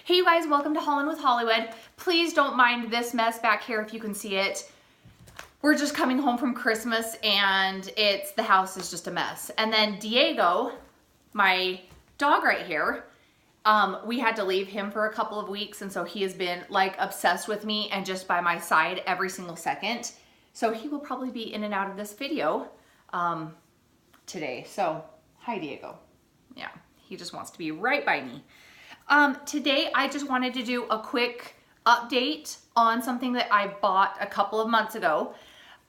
Hey you guys, welcome to Haulin' with Hollywood. Please don't mind this mess back here if you can see it. We're just coming home from Christmas and the house is just a mess. And then Diego, my dog right here, we had to leave him for a couple of weeks, and so he has been like obsessed with me and just by my side every single second. So he will probably be in and out of this video today. So hi Diego. Yeah, he just wants to be right by me. Today I just wanted to do a quick update on something that I bought a couple of months ago.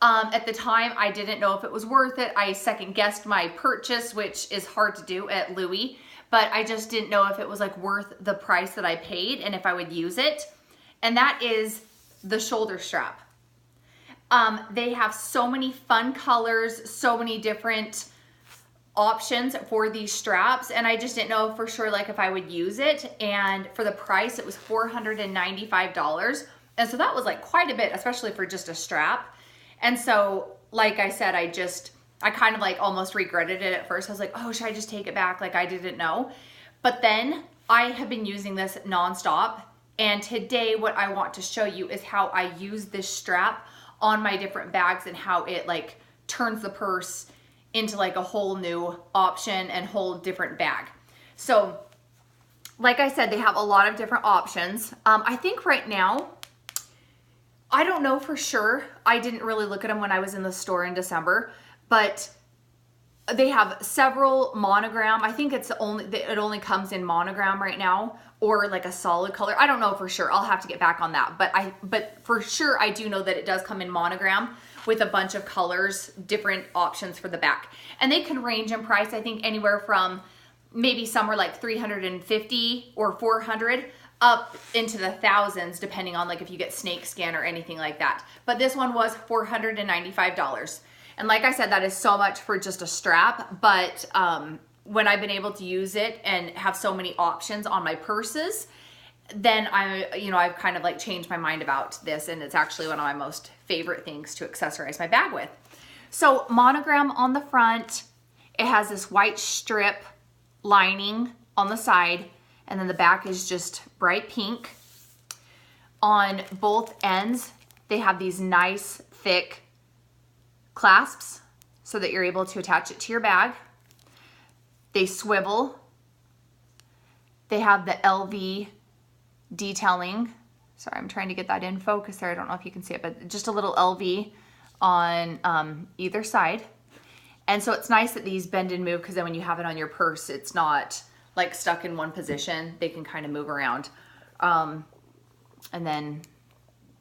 At the time I didn't know if it was worth it. I second guessed my purchase, which is hard to do at Louis, but I just didn't know if it was like worth the price that I paid and if I would use it. And that is the shoulder strap. They have so many fun colors, so many different options for these straps, and I just didn't know for sure like if I would use it. And for the price, it was $495, and so that was like quite a bit, especially for just a strap. And so like I said, I kind of like almost regretted it at first. I was like, oh, should I just take it back? Like I didn't know. But then I have been using this nonstop, and today what I want to show you is how I use this strap on my different bags and how it like turns the purse into like a whole new option and whole different bag. So like I said, they have a lot of different options. I think right now, I don't know for sure. I didn't really look at them when I was in the store in December, but they have several Monogram. I think it only comes in Monogram right now, or like a solid color. I don't know for sure. I'll have to get back on that. But for sure, I do know that it does come in Monogram with a bunch of colors, different options for the back. And they can range in price, I think anywhere from maybe somewhere like $350 or $400 up into the thousands, depending on like if you get snake skin or anything like that. But this one was $495. And like I said, that is so much for just a strap. But when I've been able to use it and have so many options on my purses, then I've kind of like changed my mind about this, and it's actually one of my most favorite things to accessorize my bag with. So Monogram on the front, it has this white strip lining on the side, and then the back is just bright pink. On both ends, they have these nice thick clasps so that you're able to attach it to your bag. They swivel. They have the LV detailing. Sorry, I'm trying to get that in focus there. I don't know if you can see it, but just a little LV on either side. And so it's nice that these bend and move, because then when you have it on your purse, it's not like stuck in one position. They can kind of move around. And then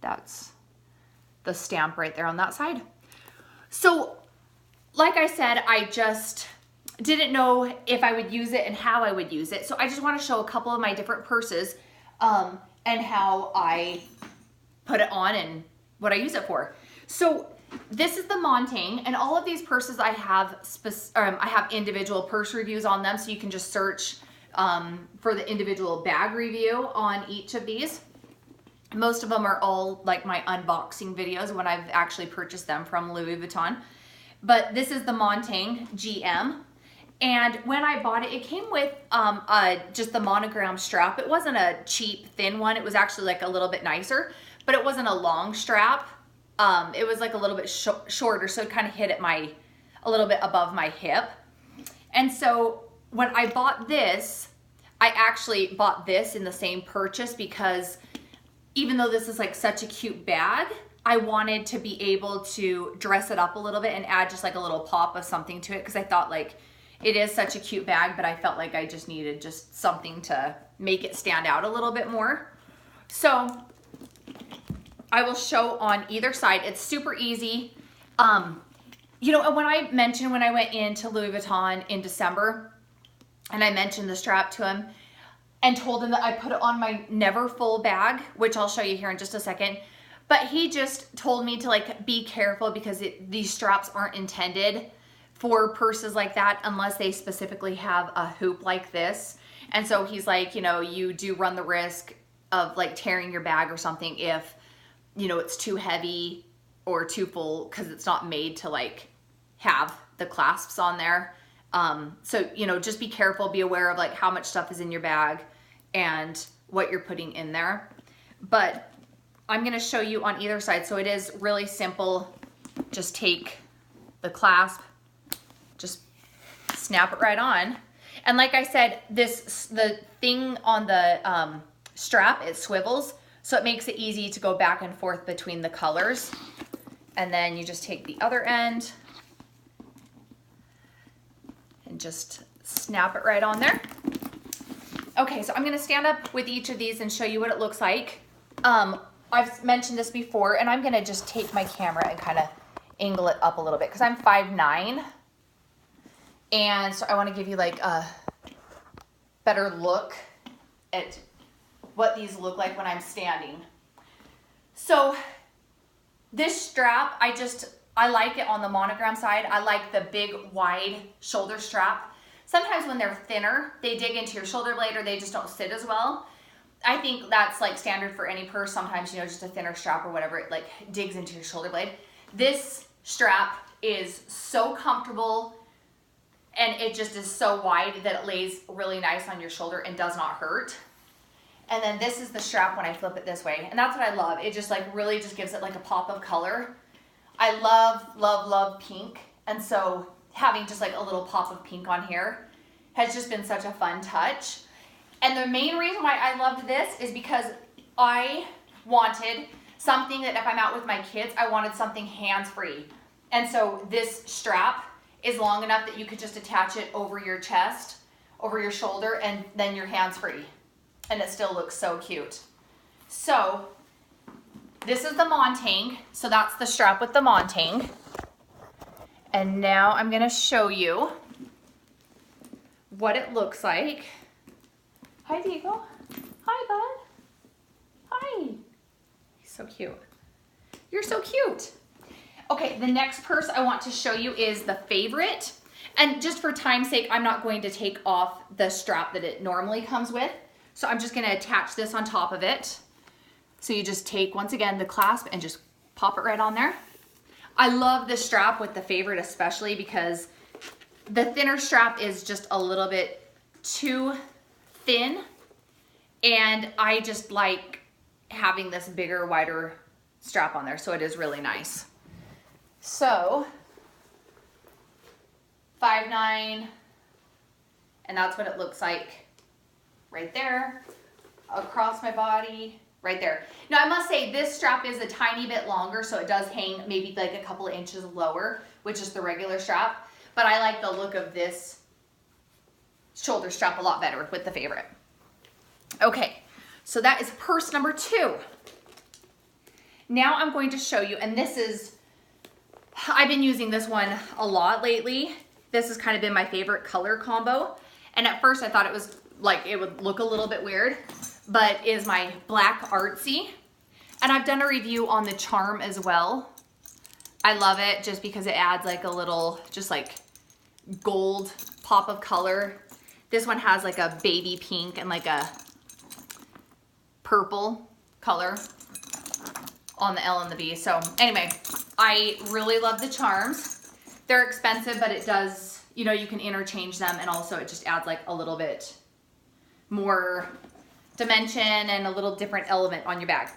that's the stamp right there on that side. So like I said, I just didn't know if I would use it and how I would use it. So I just want to show a couple of my different purses and how I put it on and what I use it for. So this is the Montaigne, and all of these purses I have individual purse reviews on them, so you can just search for the individual bag review on each of these. Most of them are all like my unboxing videos when I've actually purchased them from Louis Vuitton. But this is the Montaigne GM. And when I bought it, it came with just the Monogram strap. It wasn't a cheap, thin one. It was actually like a little bit nicer, but it wasn't a long strap. It was like a little bit shorter, so it kind of hit at a little bit above my hip. And so when I bought this, I actually bought this in the same purchase because even though this is like such a cute bag, I wanted to be able to dress it up a little bit and add just like a little pop of something to it, because I thought like, it is such a cute bag, but I felt like I just needed just something to make it stand out a little bit more. So I will show on either side. It's super easy. You know, when I went into Louis Vuitton in December, and I mentioned the strap to him and told him that I put it on my never full bag, which I'll show you here in just a second. But he just told me to like be careful, because these straps aren't intended for purses like that unless they specifically have a hoop like this. And so he's like, you know, you do run the risk of like tearing your bag or something if, you know, it's too heavy or too full, because it's not made to like have the clasps on there. So, you know, just be careful, be aware of like how much stuff is in your bag, and what you're putting in there. But I'm gonna show you on either side. So it is really simple. Just take the clasp, just snap it right on. And like I said, the thing on the strap, it swivels, so it makes it easy to go back and forth between the colors. And then you just take the other end and just snap it right on there. Okay, so I'm gonna stand up with each of these and show you what it looks like. I've mentioned this before, and I'm gonna just take my camera and kind of angle it up a little bit because I'm 5'9", and so I want to give you like a better look at what these look like when I'm standing. So this strap, I like it on the Monogram side. I like the big wide shoulder strap. Sometimes when they're thinner, they dig into your shoulder blade or they just don't sit as well. I think that's like standard for any purse. Sometimes, you know, just a thinner strap or whatever, it like digs into your shoulder blade. This strap is so comfortable and it just is so wide that it lays really nice on your shoulder and does not hurt. And then this is the strap when I flip it this way. And that's what I love. It just like really just gives it like a pop of color. I love, love, love pink. And so having just like a little pop of pink on here has just been such a fun touch. And the main reason why I loved this is because I wanted something that if I'm out with my kids, I wanted something hands-free. And so this strap is long enough that you could just attach it over your chest, over your shoulder, and then you're hands-free. And it still looks so cute. So this is the montang. So that's the strap with the montang. And now I'm gonna show you what it looks like. Hi, Diego. Hi, bud. Hi. He's so cute. You're so cute. Okay, the next purse I want to show you is the favorite. And just for time's sake, I'm not going to take off the strap that it normally comes with. So I'm just gonna attach this on top of it. So you just take, once again, the clasp and just pop it right on there. I love this strap with the favorite especially because the thinner strap is just a little bit too thin, and I just like having this bigger, wider strap on there, so it is really nice. So 5'9", and that's what it looks like right there, across my body, right there. Now I must say this strap is a tiny bit longer, so it does hang maybe like a couple of inches lower, which is the regular strap, but I like the look of this shoulder strap a lot better with the favorite. Okay, so that is purse number 2. Now I'm going to show you, and this is, I've been using this one a lot lately. This has kind of been my favorite color combo. And at first I thought it was like, it would look a little bit weird, but is my black artsy. And I've done a review on the charm as well. I love it just because it adds like a little, just like gold pop of color. This one has like a baby pink and like a purple color on the L and the B. So anyway, I really love the charms. They're expensive, but it does, you know, you can interchange them, and also it just adds like a little bit more dimension and a little different element on your bag.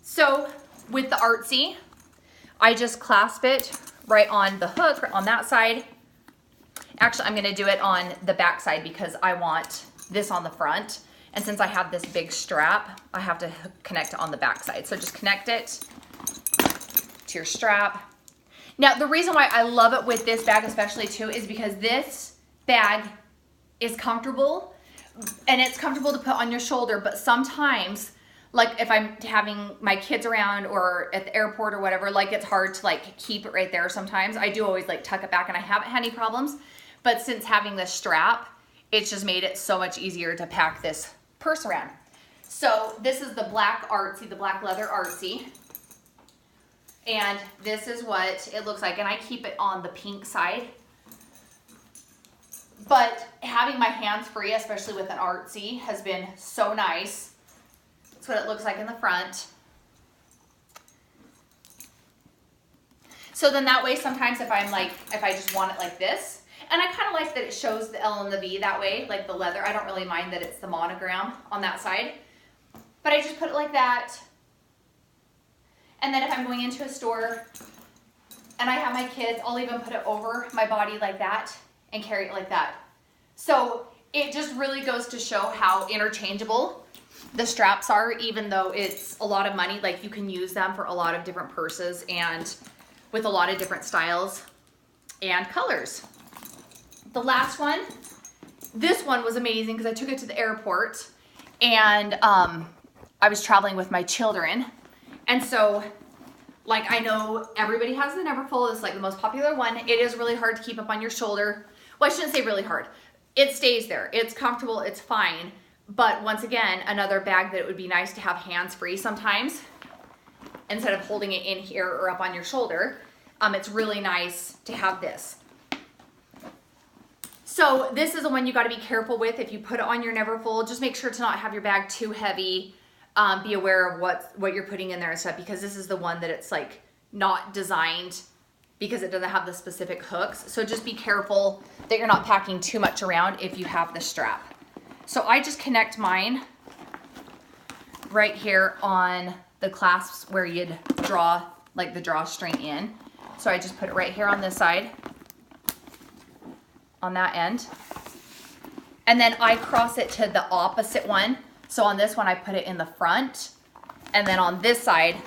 So with the artsy, I just clasp it right on the hook on that side. Actually, I'm gonna do it on the back side because I want this on the front. And since I have this big strap, I have to connect it on the back side. So just connect it to your strap. Now, the reason why I love it with this bag especially too is because this bag is comfortable, and it's comfortable to put on your shoulder, but sometimes, like if I'm having my kids around or at the airport or whatever, like it's hard to like keep it right there sometimes. I do always like tuck it back, and I haven't had any problems. But since having this strap, it's just made it so much easier to pack this purse around. So this is the black artsy, the black leather artsy. And this is what it looks like. And I keep it on the pink side. But having my hands free, especially with an artsy, has been so nice. That's what it looks like in the front. So then that way, sometimes if I'm like, if I just want it like this, and I kind of like that it shows the L and the V that way, like the leather. I don't really mind that it's the Monogram on that side. but I just put it like that. And then if I'm going into a store and I have my kids, I'll even put it over my body like that and carry it like that. So it just really goes to show how interchangeable the straps are, even though it's a lot of money. Like, you can use them for a lot of different purses and with a lot of different styles and colors. The last one, this one was amazing because I took it to the airport and I was traveling with my children. And so, like, I know everybody has the Neverfull. It's like the most popular one. It is really hard to keep up on your shoulder. Well, I shouldn't say really hard. It stays there. It's comfortable. It's fine. But once again, another bag that it would be nice to have hands-free sometimes instead of holding it in here or up on your shoulder. It's really nice to have this. So this is the one you got to be careful with. If you put it on your Neverfull, just make sure to not have your bag too heavy. Be aware of what you're putting in there and stuff, because this is the one that it's like not designed because it doesn't have the specific hooks. So just be careful that you're not packing too much around if you have the strap. So I just connect mine right here on the clasps where you'd draw, like the drawstring in. So I just put it right here on this side, on that end. And then I cross it to the opposite one. So on this one, I put it in the front, and then on this side,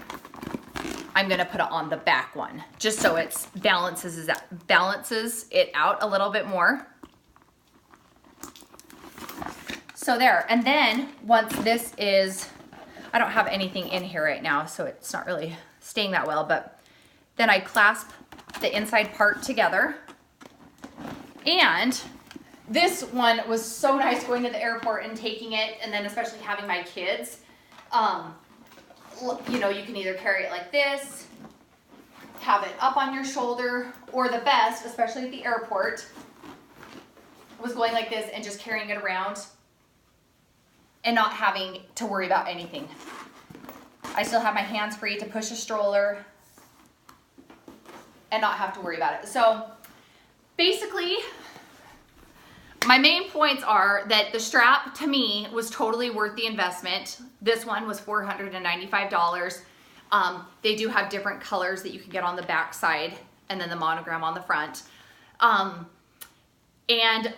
I'm gonna put it on the back one, just so it balances it out a little bit more. So there, and then once this is, I don't have anything in here right now, so it's not really staying that well, but then I clasp the inside part together. And this one was so nice going to the airport and taking it, and then especially having my kids. You know, you can either carry it like this, have it up on your shoulder, or the best, especially at the airport, was going like this and just carrying it around and not having to worry about anything. I still have my hands free to push a stroller and not have to worry about it. So basically, my main points are that the strap, to me, was totally worth the investment. This one was $495. They do have different colors that you can get on the back side, and then the monogram on the front. And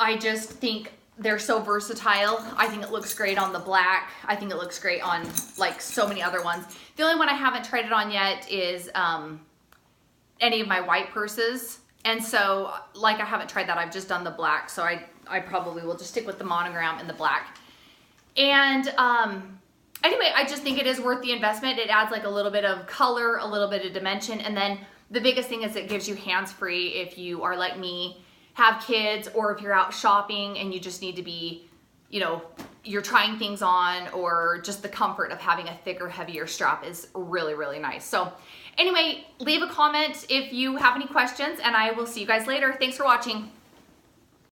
I just think they're so versatile. I think it looks great on the black. I think it looks great on, like, so many other ones. The only one I haven't tried it on yet is any of my white purses. And so, like, I haven't tried that. I've just done the black. So I probably will just stick with the monogram and the black. And anyway, I just think it is worth the investment. It adds like a little bit of color, a little bit of dimension. And then the biggest thing is it gives you hands-free if you are like me, have kids, or if you're out shopping and you just need to be, you know, you're trying things on, or just the comfort of having a thicker, heavier strap is really, really nice. So anyway, leave a comment if you have any questions, and I will see you guys later. Thanks for watching.